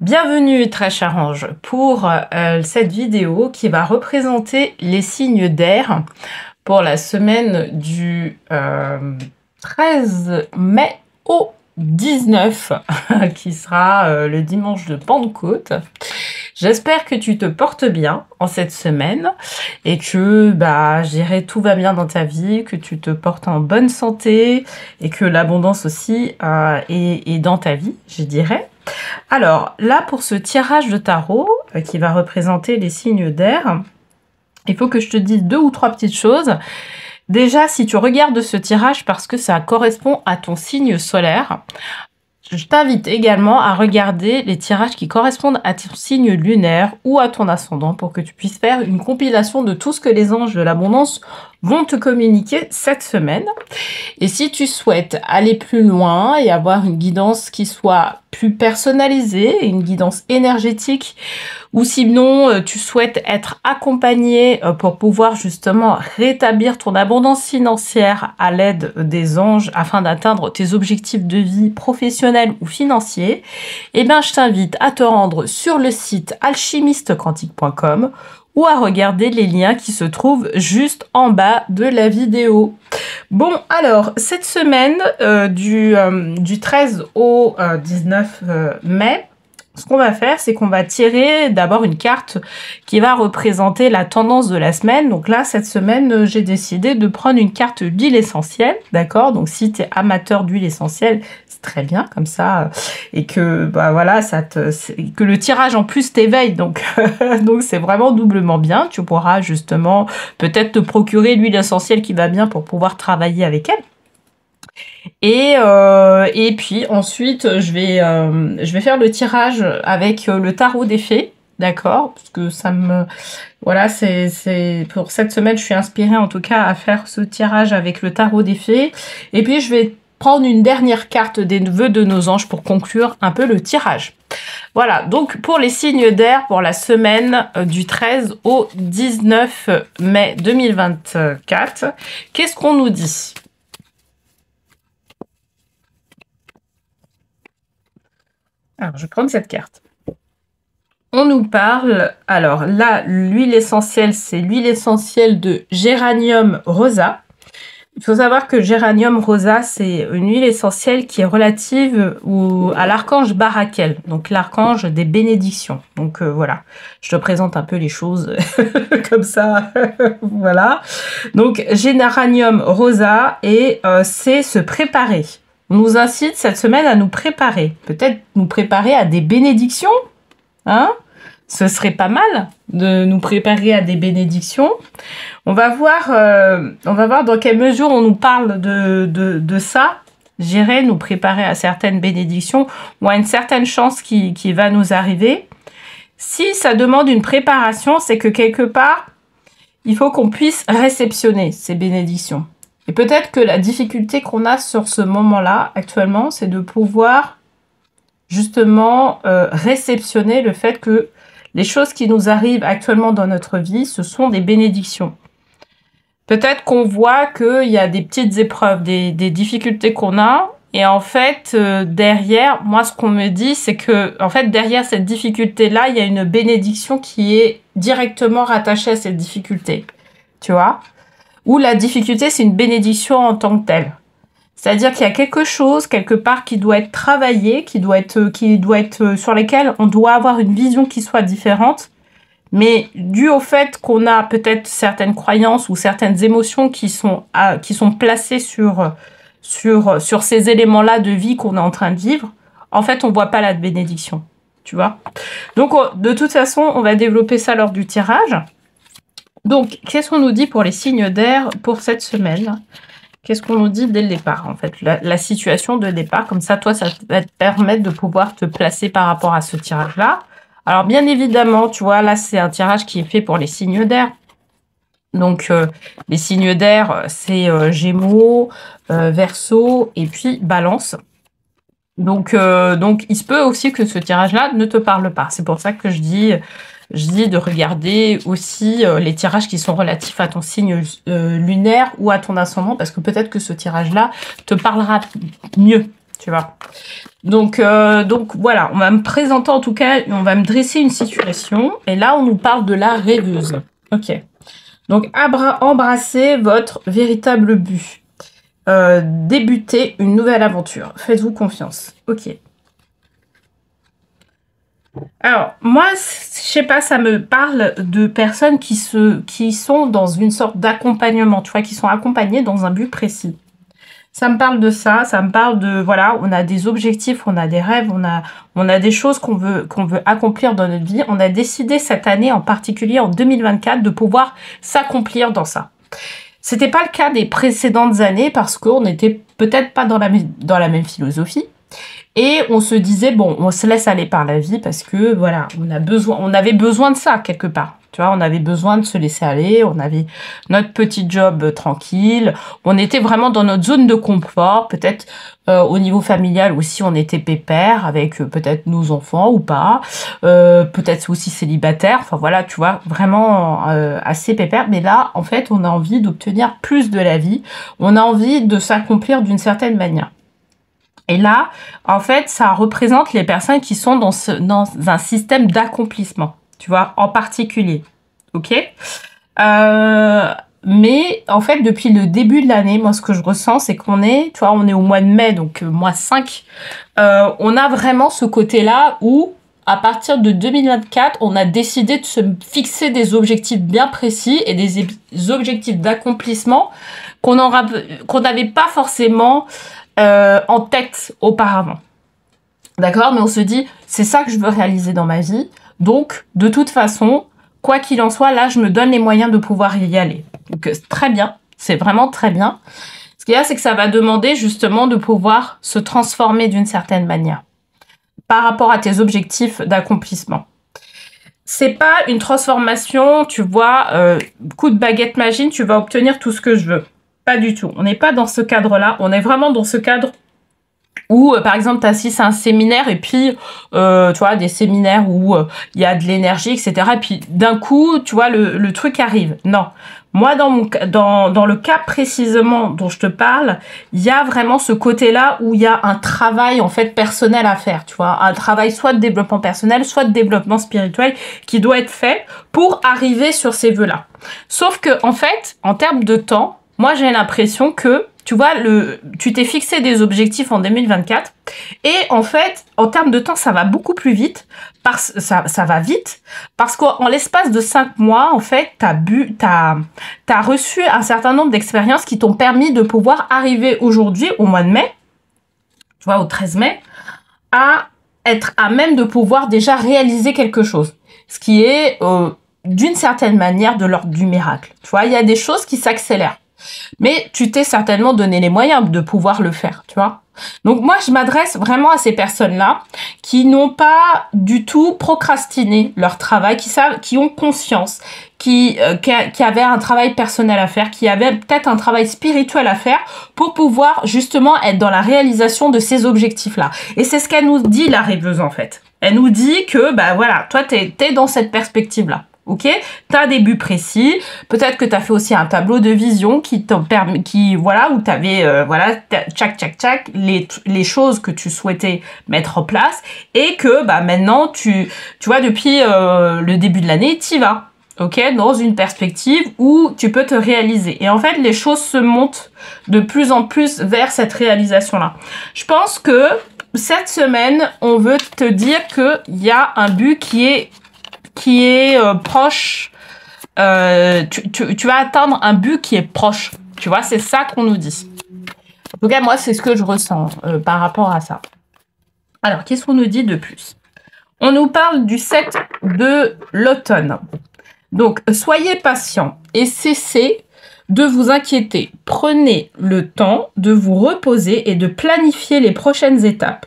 Bienvenue très cher ange pour cette vidéo qui va représenter les signes d'air pour la semaine du 13 mai au 19 qui sera le dimanche de Pentecôte. J'espère que tu te portes bien en cette semaine et que je dirais tout va bien dans ta vie, que tu te portes en bonne santé et que l'abondance aussi est dans ta vie, je dirais. Alors là, pour ce tirage de tarot qui va représenter les signes d'air, il faut que je te dise 2 ou 3 petites choses. Déjà, si tu regardes ce tirage parce que ça correspond à ton signe solaire, je t'invite également à regarder les tirages qui correspondent à ton signe lunaire ou à ton ascendant pour que tu puisses faire une compilation de tout ce que les anges de l'abondance vont te communiquer cette semaine. Et si tu souhaites aller plus loin et avoir une guidance qui soit plus personnalisée, une guidance énergétique, ou sinon tu souhaites être accompagné pour pouvoir justement rétablir ton abondance financière à l'aide des anges afin d'atteindre tes objectifs de vie professionnels ou financiers, eh bien je t'invite à te rendre sur le site alchimistequantique.com ou à regarder les liens qui se trouvent juste en bas de la vidéo. Bon, alors, cette semaine du 13 au 19 mai, ce qu'on va faire, c'est qu'on va tirer d'abord une carte qui va représenter la tendance de la semaine. Donc là, cette semaine, j'ai décidé de prendre une carte d'huile essentielle, d'accord? Donc si tu es amateur d'huile essentielle, c'est très bien comme ça. Et que, voilà, que le tirage en plus t'éveille. Donc donc c'est vraiment doublement bien. Tu pourras justement peut-être te procurer l'huile essentielle qui va bien pour pouvoir travailler avec elle. Et puis ensuite, je vais faire le tirage avec le tarot des fées, d'accord? Parce que ça me... Voilà, c'est pour cette semaine, je suis inspirée en tout cas à faire ce tirage avec le tarot des fées. Et puis, je vais prendre une dernière carte des vœux de nos anges pour conclure un peu le tirage. Voilà, donc pour les signes d'air pour la semaine du 13 au 19 mai 2024, qu'est-ce qu'on nous dit ? Alors, je vais prendre cette carte. On nous parle, alors là, l'huile essentielle, c'est l'huile essentielle de Géranium rosa. Il faut savoir que Géranium rosa, c'est une huile essentielle qui est relative à l'archange Barakel, donc l'archange des bénédictions. Donc voilà, je te présente un peu les choses comme ça, voilà. Donc Géranium rosa, et c'est se préparer. On nous incite cette semaine à nous préparer. Peut-être nous préparer à des bénédictions. Hein? Ce serait pas mal de nous préparer à des bénédictions. On va voir dans quelle mesure on nous parle de ça. J'irai nous préparer à certaines bénédictions ou à une certaine chance qui va nous arriver. Si ça demande une préparation, c'est que quelque part, il faut qu'on puisse réceptionner ces bénédictions. Et peut-être que la difficulté qu'on a sur ce moment-là, actuellement, c'est de pouvoir justement réceptionner le fait que les choses qui nous arrivent actuellement dans notre vie, ce sont des bénédictions. Peut-être qu'on voit qu'il y a des petites épreuves, des difficultés qu'on a, et en fait, derrière, moi, ce qu'on me dit, c'est que, en fait, derrière cette difficulté-là, il y a une bénédiction qui est directement rattachée à cette difficulté. Tu vois ? Où la difficulté, c'est une bénédiction en tant que telle. C'est-à-dire qu'il y a quelque chose, quelque part, qui doit être travaillé, qui doit être sur lesquels on doit avoir une vision qui soit différente. Mais dû au fait qu'on a peut-être certaines croyances ou certaines émotions qui sont placées sur ces éléments-là de vie qu'on est en train de vivre, en fait, on voit pas la bénédiction. Tu vois ? Donc, de toute façon, on va développer ça lors du tirage. Donc, qu'est-ce qu'on nous dit pour les signes d'air pour cette semaine? Qu'est-ce qu'on nous dit dès le départ, en fait, la situation de départ? Comme ça, toi, ça va te permettre de pouvoir te placer par rapport à ce tirage-là. Alors, bien évidemment, tu vois, là, c'est un tirage qui est fait pour les signes d'air. Donc, les signes d'air, c'est Gémeaux, Verseau et puis Balance. Donc, il se peut aussi que ce tirage-là ne te parle pas. C'est pour ça que je dis de regarder aussi les tirages qui sont relatifs à ton signe lunaire ou à ton ascendant, parce que peut-être que ce tirage-là te parlera mieux, tu vois. Donc voilà, on va me présenter en tout cas, on va me dresser une situation. Et là, on nous parle de la rêveuse. Ok. Donc, embrassez votre véritable but. Débutez une nouvelle aventure. Faites-vous confiance. Ok. Alors, moi, je sais pas, ça me parle de personnes qui sont dans une sorte d'accompagnement, tu vois, qui sont accompagnées dans un but précis. Ça me parle de ça, ça me parle de, voilà, on a des objectifs, on a des rêves, on a des choses qu'on veut accomplir dans notre vie. On a décidé cette année, en particulier en 2024, de pouvoir s'accomplir dans ça. C'était pas le cas des précédentes années parce qu'on n'était peut-être pas dans la même philosophie. Et on se disait, bon, on se laisse aller par la vie parce que, voilà, on avait besoin de ça quelque part. Tu vois, on avait besoin de se laisser aller, on avait notre petit job tranquille, on était vraiment dans notre zone de confort, peut-être au niveau familial aussi, on était pépère avec peut-être nos enfants ou pas, peut-être aussi célibataire, enfin voilà, tu vois, vraiment assez pépère. Mais là, en fait, on a envie d'obtenir plus de la vie, on a envie de s'accomplir d'une certaine manière. Et là, en fait, ça représente les personnes qui sont dans un système d'accomplissement, tu vois, en particulier. Ok. Mais en fait, depuis le début de l'année, moi, ce que je ressens, c'est qu'on est, tu vois, on est au mois de mai, donc mois 5. On a vraiment ce côté-là où, à partir de 2024, on a décidé de se fixer des objectifs bien précis et des objectifs d'accomplissement qu'on n'avait pas forcément en tête auparavant. D'accord? Mais on se dit, c'est ça que je veux réaliser dans ma vie. Donc, de toute façon, quoi qu'il en soit, là, je me donne les moyens de pouvoir y aller. Donc, très bien. C'est vraiment très bien. Ce qu'il y a, c'est que ça va demander justement de pouvoir se transformer d'une certaine manière par rapport à tes objectifs d'accomplissement. C'est pas une transformation, tu vois, coup de baguette magique, tu vas obtenir tout ce que je veux. Pas du tout. On n'est pas dans ce cadre-là. On est vraiment dans ce cadre où, par exemple, tu assistes à un séminaire et puis, tu vois, des séminaires où il y a de l'énergie, etc. Et puis, d'un coup, tu vois, le truc arrive. Non. Moi, dans le cas précisément dont je te parle, il y a vraiment ce côté-là où il y a un travail, en fait, personnel à faire, tu vois. Un travail soit de développement personnel, soit de développement spirituel qui doit être fait pour arriver sur ces vœux-là. Sauf que, en fait, en termes de temps, moi, j'ai l'impression que, tu vois, tu t'es fixé des objectifs en 2024 et en fait, en termes de temps, ça va beaucoup plus vite. Ça va vite parce qu'en l'espace de 5 mois, en fait, t'as reçu un certain nombre d'expériences qui t'ont permis de pouvoir arriver aujourd'hui, au mois de mai, tu vois, au 13 mai, à être à même de pouvoir déjà réaliser quelque chose. Ce qui est, d'une certaine manière, de l'ordre du miracle. Tu vois, il y a des choses qui s'accélèrent. Mais tu t'es certainement donné les moyens de pouvoir le faire, tu vois. Donc moi, je m'adresse vraiment à ces personnes-là qui n'ont pas du tout procrastiné leur travail, qui ont conscience, qui avaient un travail personnel à faire, qui avaient peut-être un travail spirituel à faire pour pouvoir justement être dans la réalisation de ces objectifs-là. Et c'est ce qu'elle nous dit, la rêveuse, en fait. Elle nous dit que, bah voilà, toi, t'es dans cette perspective-là. Ok, t'as des buts précis. Peut-être que t'as fait aussi un tableau de vision qui t'en permet, voilà, où t'avais, voilà, tchac, les choses que tu souhaitais mettre en place et que, bah, maintenant, tu vois, depuis le début de l'année, t'y vas. Ok, dans une perspective où tu peux te réaliser. Et en fait, les choses se montent de plus en plus vers cette réalisation-là. Je pense que cette semaine, on veut te dire qu'il y a un but qui est proche, tu vas atteindre un but qui est proche. Tu vois, c'est ça qu'on nous dit. En tout cas, moi, c'est ce que je ressens par rapport à ça. Alors, qu'est-ce qu'on nous dit de plus? On nous parle du 7 de l'automne. Donc, soyez patient et cessez de vous inquiéter. Prenez le temps de vous reposer et de planifier les prochaines étapes.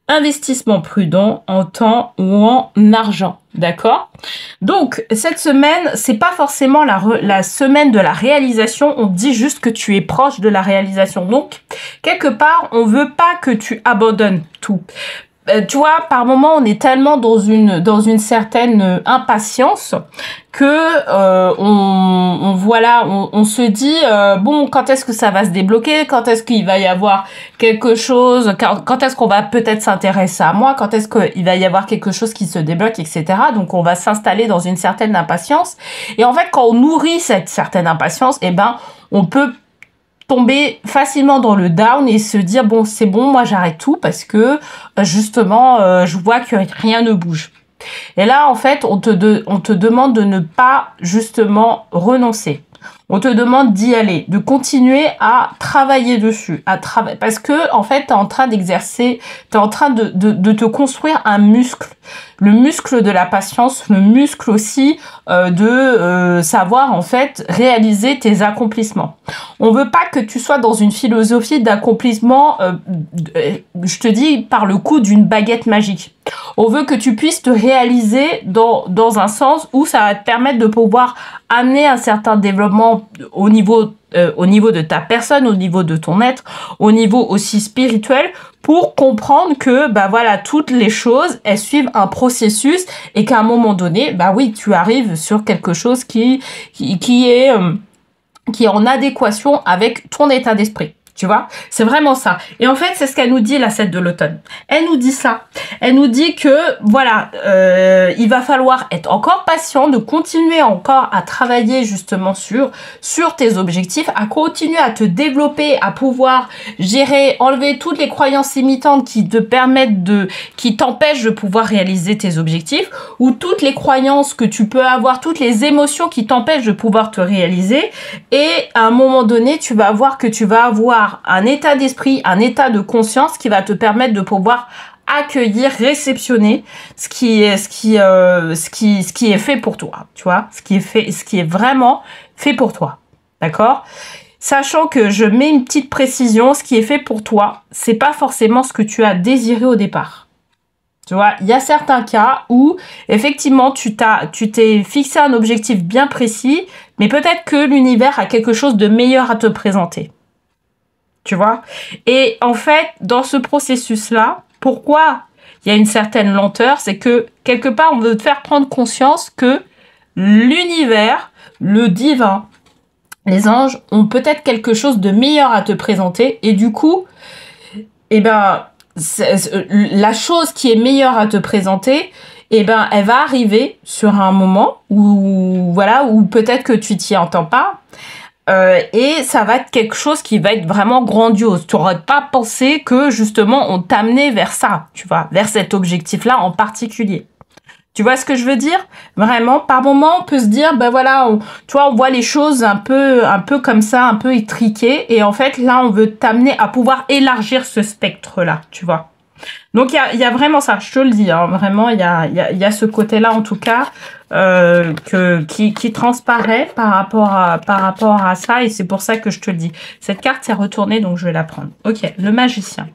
Investissement prudent en temps ou en argent, d'accord? Donc, cette semaine, c'est pas forcément la semaine de la réalisation, on dit juste que tu es proche de la réalisation. Donc, quelque part, on veut pas que tu abandonnes tout. tu vois, par moment, on est tellement dans une certaine impatience que on se dit bon, quand est-ce que ça va se débloquer, quand est-ce qu'il va y avoir quelque chose, quand est-ce qu'on va peut-être s'intéresser à moi, quand est-ce qu'il va y avoir quelque chose qui se débloque, etc. Donc on va s'installer dans une certaine impatience. Et en fait, quand on nourrit cette certaine impatience, eh ben, on peut tomber facilement dans le down et se dire bon, c'est bon, moi j'arrête tout parce que justement je vois que rien ne bouge. Et là en fait on te demande de ne pas justement renoncer. On te demande d'y aller, de continuer à travailler dessus, parce que en fait t'es en train d'exercer, t'es en train de te construire un muscle, le muscle de la patience, le muscle aussi de savoir en fait réaliser tes accomplissements. On veut pas que tu sois dans une philosophie d'accomplissement, je te dis par le coup d'une baguette magique. On veut que tu puisses te réaliser dans un sens où ça va te permettre de pouvoir amener un certain développement au niveau de ta personne, au niveau de ton être, au niveau aussi spirituel, pour comprendre que bah voilà, toutes les choses elles suivent un processus et qu'à un moment donné, bah oui, tu arrives sur quelque chose qui est en adéquation avec ton état d'esprit. Tu vois, c'est vraiment ça. Et en fait, c'est ce qu'elle nous dit, la 7 de l'automne. Elle nous dit ça. Elle nous dit que, voilà, il va falloir être encore patient, de continuer encore à travailler justement sur tes objectifs, à continuer à te développer, à pouvoir gérer, enlever toutes les croyances limitantes qui te permettent qui t'empêchent de pouvoir réaliser tes objectifs, ou toutes les croyances que tu peux avoir, toutes les émotions qui t'empêchent de pouvoir te réaliser. Et à un moment donné, tu vas voir que tu vas avoir un état d'esprit, un état de conscience qui va te permettre de pouvoir accueillir, réceptionner ce qui est fait pour toi, tu vois, ce qui est vraiment fait pour toi. D'accord? Sachant que je mets une petite précision, ce qui est fait pour toi, c'est pas forcément ce que tu as désiré au départ. Tu vois, il y a certains cas où, effectivement, tu t'es fixé un objectif bien précis, mais peut-être que l'univers a quelque chose de meilleur à te présenter. Tu vois? Et en fait, dans ce processus-là, pourquoi il y a une certaine lenteur? C'est que, quelque part, on veut te faire prendre conscience que l'univers, le divin, les anges ont peut-être quelque chose de meilleur à te présenter. Et du coup, eh ben, la chose qui est meilleure à te présenter, eh ben, elle va arriver sur un moment où, voilà, où peut-être que tu t'y entends pas. Et ça va être quelque chose qui va être vraiment grandiose. Tu n'aurais pas pensé que justement on t'amenait vers ça, tu vois, vers cet objectif-là en particulier. Tu vois ce que je veux dire? Vraiment, par moment, on peut se dire, ben voilà, tu vois, on voit les choses un peu comme ça, un peu étriquées, et en fait, là, on veut t'amener à pouvoir élargir ce spectre-là, tu vois. Donc, il y a vraiment ça, je te le dis, hein, vraiment, il y a ce côté-là, en tout cas, qui transparaît par rapport à ça, et c'est pour ça que je te le dis. Cette carte s'est retournée, donc je vais la prendre. Ok, le magicien.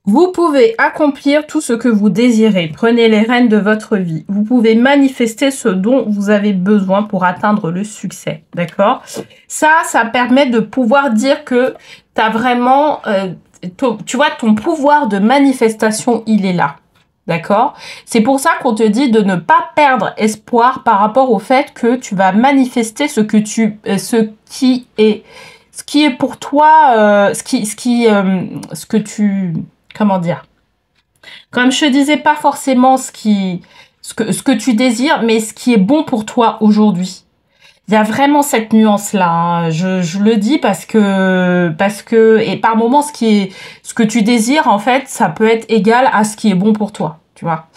Vous pouvez accomplir tout ce que vous désirez. Prenez les rênes de votre vie. Vous pouvez manifester ce dont vous avez besoin pour atteindre le succès. D'accord? Ça permet de pouvoir dire que tu as vraiment... tu vois, ton pouvoir de manifestation, il est là. D'accord? C'est pour ça qu'on te dit de ne pas perdre espoir par rapport au fait que tu vas manifester ce qui est pour toi, ce que tu... Comment dire? Comme je te disais, pas forcément ce que tu désires, mais ce qui est bon pour toi aujourd'hui. Il y a vraiment cette nuance-là. Hein. Je le dis parce que, et par moments, ce que tu désires, en fait, ça peut être égal à ce qui est bon pour toi, tu vois.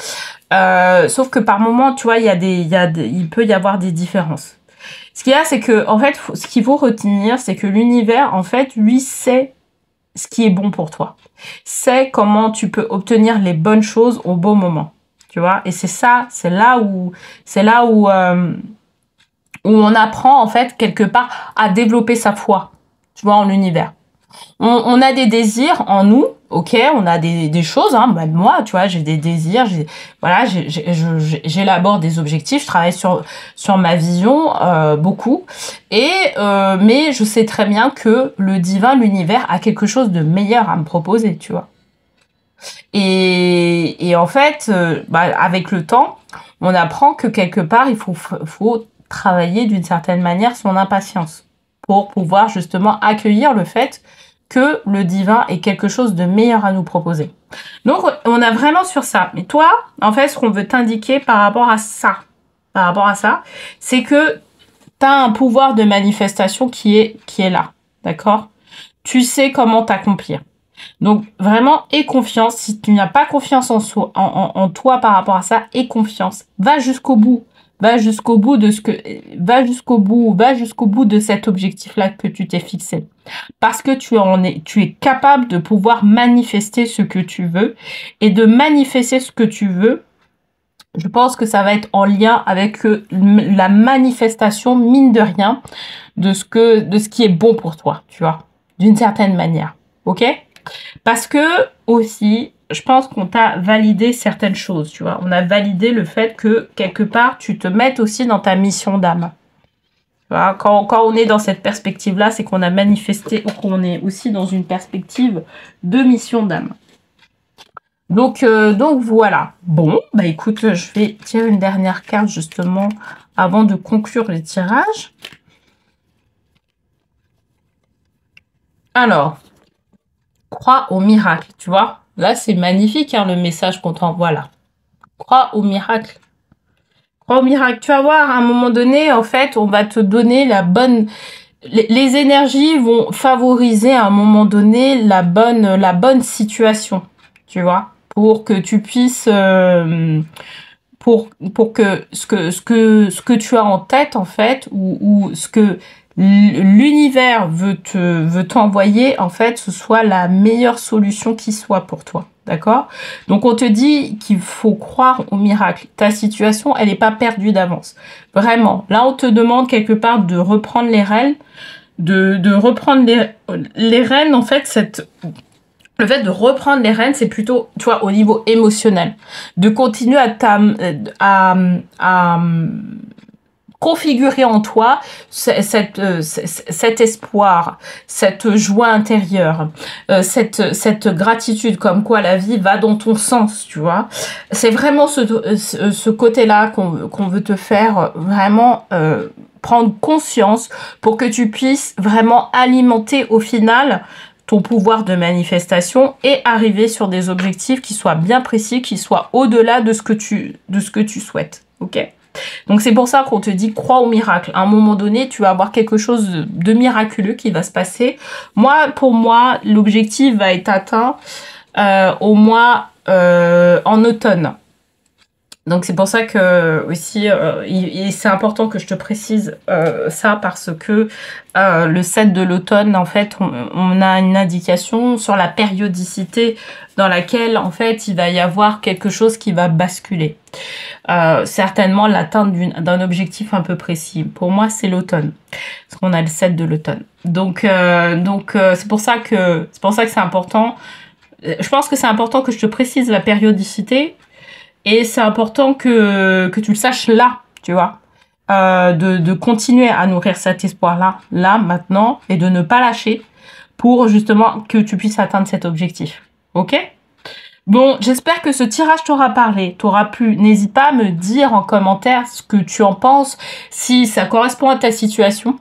Sauf que par moments, tu vois, il peut y avoir des différences. Ce qu'il y a, c'est que, en fait, ce qu'il faut retenir, c'est que l'univers, en fait, lui, sait ce qui est bon pour toi. C'est comment tu peux obtenir les bonnes choses au bon moment. Tu vois? Et c'est là où on apprend, en fait, quelque part, à développer sa foi, tu vois, en l'univers. On a des désirs en nous, ok, on a des choses, hein, même moi, tu vois, j'ai des désirs, j'élabore des objectifs, je travaille sur ma vision beaucoup, mais je sais très bien que le divin, l'univers a quelque chose de meilleur à me proposer, tu vois. Et en fait, avec le temps, on apprend que quelque part, il faut travailler d'une certaine manière son impatience pour pouvoir justement accueillir le fait que le divin ait quelque chose de meilleur à nous proposer. Donc, on a vraiment sur ça. Mais toi, en fait, ce qu'on veut t'indiquer par rapport à ça, c'est que tu as un pouvoir de manifestation qui est là, d'accord? Tu sais comment t'accomplir. Donc, vraiment, aie confiance. Si tu n'as pas confiance en toi par rapport à ça, aie confiance. Va jusqu'au bout. Va jusqu'au bout de cet objectif-là que tu t'es fixé. Parce que tu es capable de pouvoir manifester ce que tu veux. Et de manifester ce que tu veux, je pense que ça va être en lien avec la manifestation, mine de rien, de ce qui est bon pour toi, tu vois, d'une certaine manière. Ok? Parce que aussi, je pense qu'on t'a validé certaines choses, tu vois. On a validé le fait que, quelque part, tu te mettes aussi dans ta mission d'âme. Tu vois, quand on est dans cette perspective-là, c'est qu'on a manifesté, ou qu'on est aussi dans une perspective de mission d'âme. Donc voilà. Bon, écoute, je vais tirer une dernière carte, justement, avant de conclure les tirages. Alors, crois au miracle, tu vois. Là, c'est magnifique, hein, le message qu'on t'envoie là. Crois au miracle. Crois au miracle. Tu vas voir, à un moment donné, en fait, on va te donner la bonne... Les énergies vont favoriser, à un moment donné, la bonne situation, tu vois, pour que tu puisses... pour que ce que tu as en tête, en fait, ou ce que l'univers veut t'envoyer, en fait, ce soit la meilleure solution qui soit pour toi. D'accord? Donc, on te dit qu'il faut croire au miracle. Ta situation, elle n'est pas perdue d'avance. Vraiment. Là, on te demande quelque part de reprendre les rênes, de reprendre les rênes, en fait, le fait de reprendre les rênes, c'est plutôt, tu vois, au niveau émotionnel. De continuer à configurer en toi cet espoir, cette joie intérieure, cette gratitude, comme quoi la vie va dans ton sens, tu vois. C'est vraiment ce côté-là qu'on veut te faire vraiment prendre conscience pour que tu puisses vraiment alimenter au final ton pouvoir de manifestation et arriver sur des objectifs qui soient bien précis, qui soient au-delà de ce que tu souhaites. Ok? Donc c'est pour ça qu'on te dit crois au miracle. À un moment donné, tu vas avoir quelque chose de miraculeux qui va se passer. Pour moi, l'objectif va être atteint au mois en automne. Donc c'est pour ça que aussi c'est important que je te précise ça, parce que le 7 de l'automne, en fait, on a une indication sur la périodicité dans laquelle, en fait, il va y avoir quelque chose qui va basculer. Certainement l'atteinte d'un objectif un peu précis. Pour moi, c'est l'automne, parce qu'on a le 7 de l'automne. Donc c'est pour ça que c'est important. Je pense que c'est important que je te précise la périodicité. Et c'est important que tu le saches là, tu vois, de continuer à nourrir cet espoir-là, là, maintenant, et de ne pas lâcher pour justement que tu puisses atteindre cet objectif. Ok? Bon, j'espère que ce tirage t'aura parlé, t'aura plu. N'hésite pas à me dire en commentaire ce que tu en penses, si ça correspond à ta situation.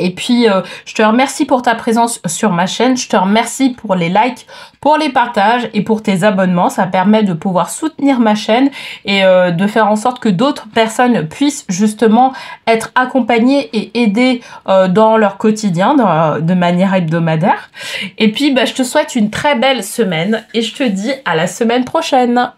Et puis, je te remercie pour ta présence sur ma chaîne. Je te remercie pour les likes, pour les partages et pour tes abonnements. Ça permet de pouvoir soutenir ma chaîne et de faire en sorte que d'autres personnes puissent justement être accompagnées et aidées dans leur quotidien de manière hebdomadaire. Et puis, je te souhaite une très belle semaine et je te dis à la semaine prochaine.